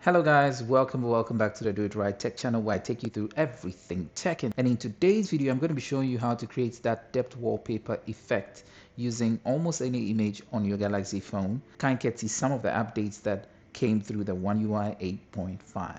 Hello guys, welcome back to the Do It Right Tech channel where I take you through everything tech. And in today's video, I'm going to be showing you how to create that depth wallpaper effect using almost any image on your Galaxy phone. Kind of see some of the updates that came through the One UI 8.5.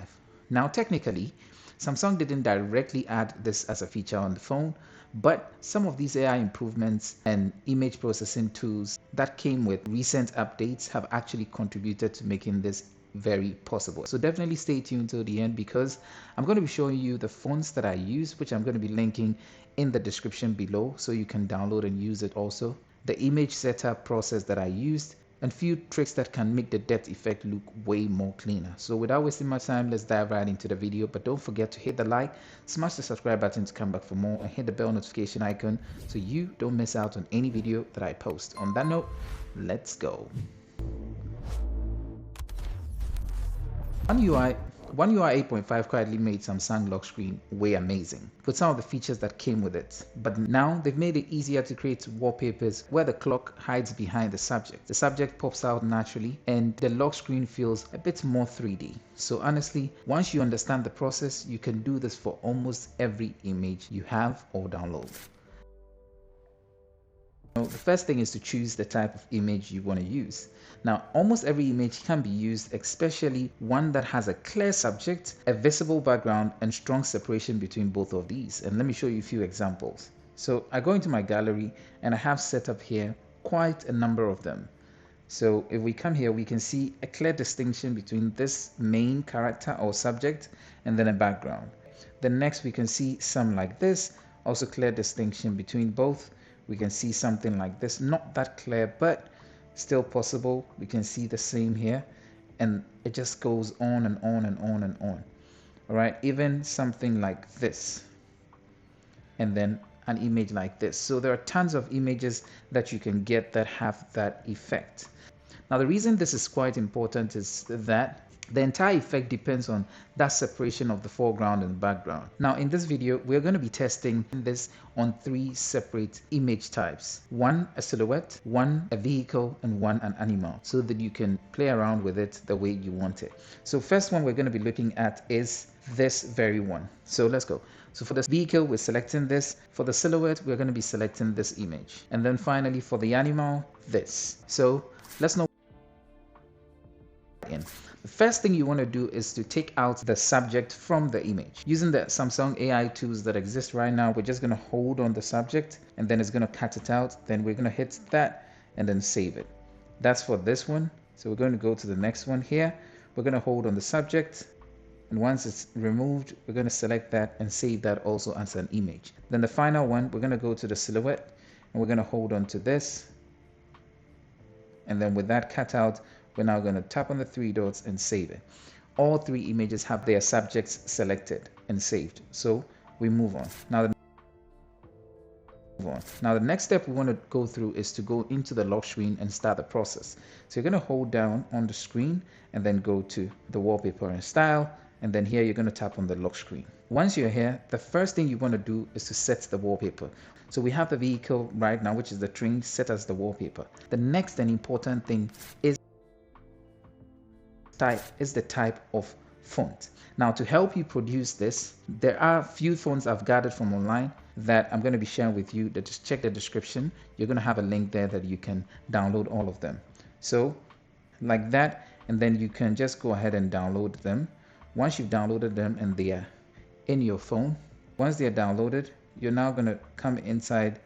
Now technically, Samsung didn't directly add this as a feature on the phone, but some of these AI improvements and image processing tools that came with recent updates have actually contributed to making this very possible. So definitely stay tuned till the end because I'm going to be showing you the fonts that I use, which I'm going to be linking in the description below so you can download and use it also. The image setup process that I used and few tricks that can make the depth effect look way more cleaner. So without wasting my time, let's dive right into the video. But don't forget to hit the like, smash the subscribe button to come back for more, and hit the bell notification icon so you don't miss out on any video that I post. On that note, let's go. One UI 8.5 quietly made Samsung lock screen way amazing with some of the features that came with it. But now they've made it easier to create wallpapers where the clock hides behind the subject. The subject pops out naturally and the lock screen feels a bit more 3D. So honestly, once you understand the process, you can do this for almost every image you have or download. The first thing is to choose the type of image you want to use. Now, almost every image can be used, especially one that has a clear subject, a visible background, and strong separation between both of these. And let me show you a few examples. So I go into my gallery and I have set up here quite a number of them. So if we come here, we can see a clear distinction between this main character or subject and then a background. Then next we can see some like this, also clear distinction between both. We can see something like this, not that clear, but still possible. We can see the same here, and it just goes on and on and on and on. All right, even something like this, and then an image like this. So there are tons of images that you can get that have that effect. Now, the reason this is quite important is that the entire effect depends on that separation of the foreground and background. Now in this video, we're going to be testing this on 3 separate image types. One a silhouette, one a vehicle, and one an animal, so that you can play around with it the way you want it. So first one we're going to be looking at is this very one. So let's go. So for this vehicle, we're selecting this. For the silhouette, we're going to be selecting this image. And then finally for the animal, this. So let's know in. The first thing you want to do is to take out the subject from the image. Using the Samsung AI tools that exist right now, we're just going to hold on the subject and then it's going to cut it out. Then we're going to hit that and then save it. That's for this one. So we're going to go to the next one here. We're going to hold on the subject, and once it's removed, we're going to select that and save that also as an image. Then the final one, we're going to go to the silhouette and we're going to hold on to this. And then with that cut out, we're now going to tap on the 3 dots and save it. All 3 images have their subjects selected and saved. So we move on. Now the next step we want to go through is to go into the lock screen and start the process. So you're going to hold down on the screen and then go to the wallpaper and style. And then here you're going to tap on the lock screen. Once you're here, the first thing you want to do is to set the wallpaper. So we have the vehicle right now, which is the train, set as the wallpaper. The next and important thing is the type of font. Now to help you produce this, there are a few fonts I've gathered from online that I'm going to be sharing with you. That just check the description. You're going to have a link there that you can download all of them. So like that, and then you can just go ahead and download them. Once you've downloaded them and they are in your phone, once they are downloaded, you're now going to come inside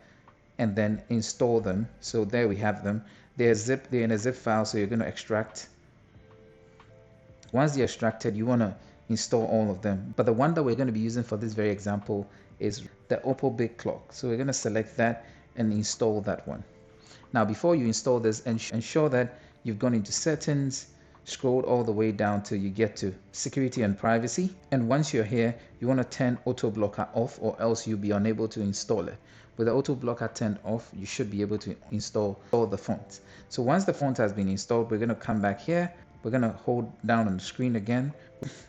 and then install them. So there we have them. They're in a zip file, so you're going to extract. Once they're extracted, you want to install all of them. But the one that we're going to be using for this very example is the Oppo Big Clock. So we're going to select that and install that one. Now, before you install this, ensure that you've gone into settings, scrolled all the way down till you get to security and privacy. And once you're here, you want to turn auto blocker off, or else you'll be unable to install it. With the auto blocker turned off, you should be able to install all the fonts. So once the font has been installed, we're going to come back here. We're going to hold down on the screen again,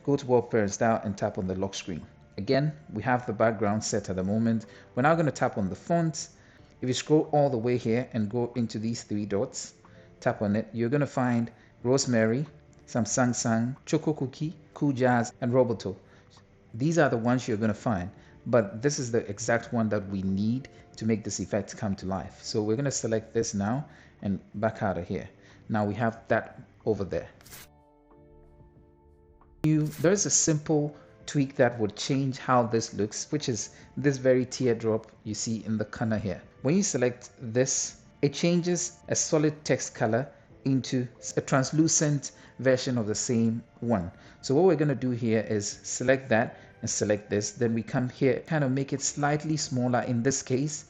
go to wallpaper and style and tap on the lock screen. Again, we have the background set at the moment. We're now going to tap on the font. If you scroll all the way here and go into these 3 dots, tap on it, you're going to find Rosemary, some Sang Sang, Choco Cookie, Cool Jazz, and Roboto. These are the ones you're going to find, but this is the exact one that we need to make this effect come to life. So we're going to select this now and back out of here. Now we have that over there. There's a simple tweak that would change how this looks, which is this very teardrop you see in the corner here. When you select this, it changes a solid text color into a translucent version of the same one. So what we're going to do here is select that and select this. Then we come here, kind of make it slightly smaller in this case,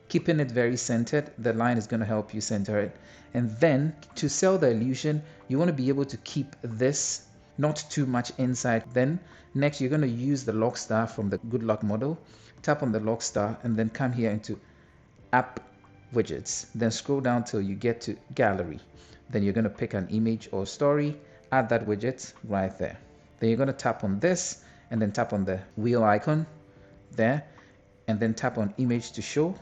keeping it very centered. The line is going to help you center it. And then to sell the illusion, you want to be able to keep this not too much inside. Then next you're going to use the lock star from the good luck model. Tap on the lock star and then come here into app widgets, then scroll down till you get to gallery. Then you're going to pick an image or story, add that widget right there. Then you're going to tap on this and then tap on the wheel icon there and then tap on image to show,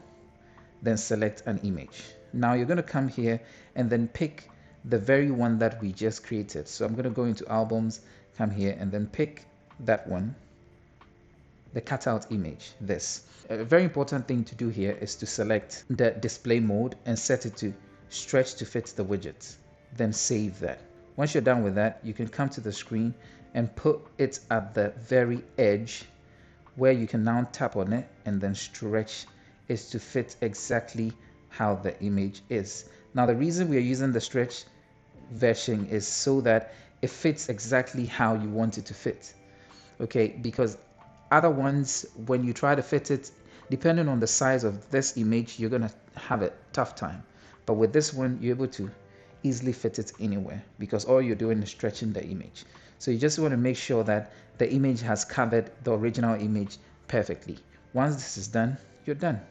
then select an image. Now you're going to come here and then pick the very one that we just created. So I'm going to go into albums, come here and then pick that one, the cutout image, this. A very important thing to do here is to select the display mode and set it to stretch to fit the widget. Then save that. Once you're done with that, you can come to the screen and put it at the very edge where you can now tap on it and then stretch it to fit exactly how the image is. Now the reason we are using the stretch version is so that it fits exactly how you want it to fit. Okay, because other ones, when you try to fit it, depending on the size of this image, you're going to have a tough time. But with this one, you're able to easily fit it anywhere because all you're doing is stretching the image. So you just want to make sure that the image has covered the original image perfectly. Once this is done, you're done.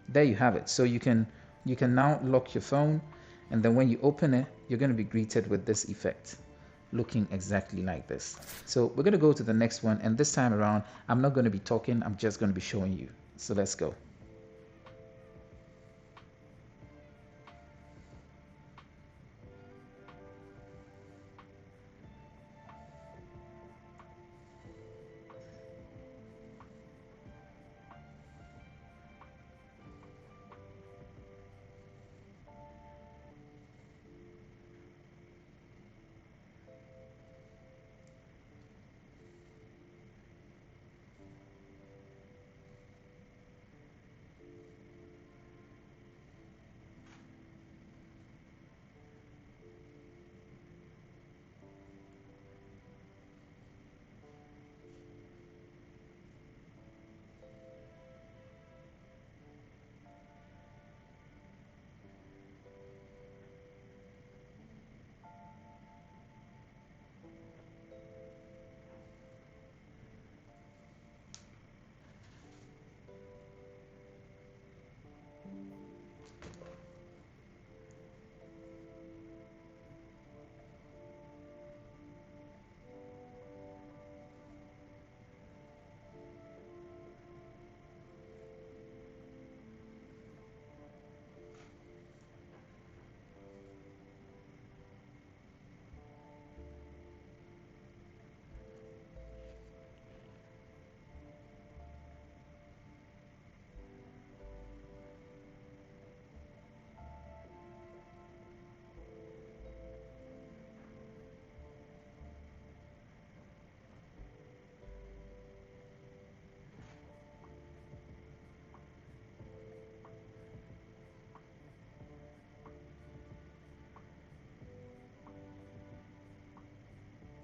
There you have it. So you can now lock your phone, and then when you open it, you're going to be greeted with this effect looking exactly like this. So we're going to go to the next one, and this time around I'm not going to be talking, I'm just going to be showing you. So let's go.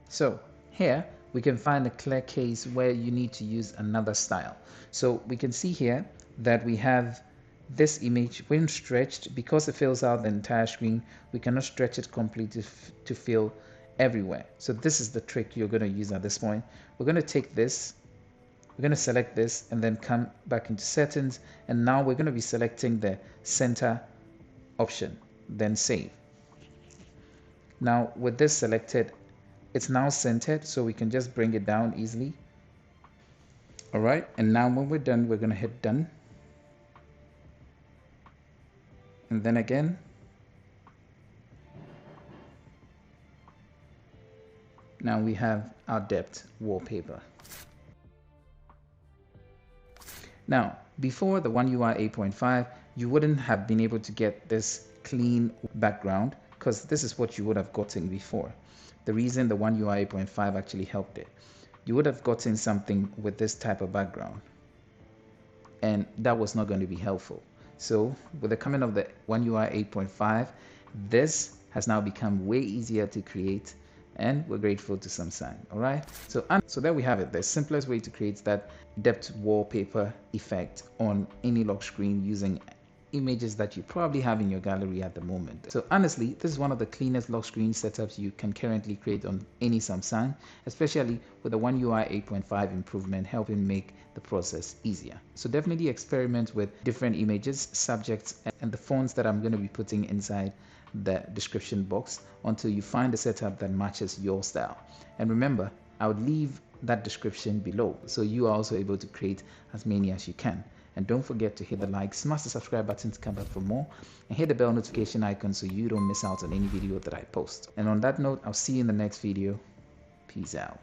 So here we can find a clear case where you need to use another style. So we can see here that we have this image when stretched, because it fills out the entire screen, we cannot stretch it completely to fill everywhere. So this is the trick you're going to use at this point. We're going to take this, we're going to select this and then come back into settings, and now we're going to be selecting the center option, then save. Now with this selected, it's now centered, so we can just bring it down easily. All right, and now when we're done, we're going to hit done. And then again. Now we have our depth wallpaper. Now, before the One UI 8.5, you wouldn't have been able to get this clean background because this is what you would have gotten before. The reason the One UI 8.5 actually helped it, you would have gotten something with this type of background, and that was not going to be helpful. So with the coming of the One UI 8.5, this has now become way easier to create, and we're grateful to Samsung. All right, so there we have it, the simplest way to create that depth wallpaper effect on any lock screen using images that you probably have in your gallery at the moment. So honestly, this is one of the cleanest lock screen setups you can currently create on any Samsung, especially with the One UI 8.5 improvement helping make the process easier. So definitely experiment with different images, subjects, and the fonts that I'm going to be putting inside the description box until you find a setup that matches your style. And remember, I would leave that description below so you are also able to create as many as you can. And don't forget to hit the like, smash the subscribe button to come back for more, and hit the bell notification icon so you don't miss out on any video that I post. And on that note, I'll see you in the next video. Peace out.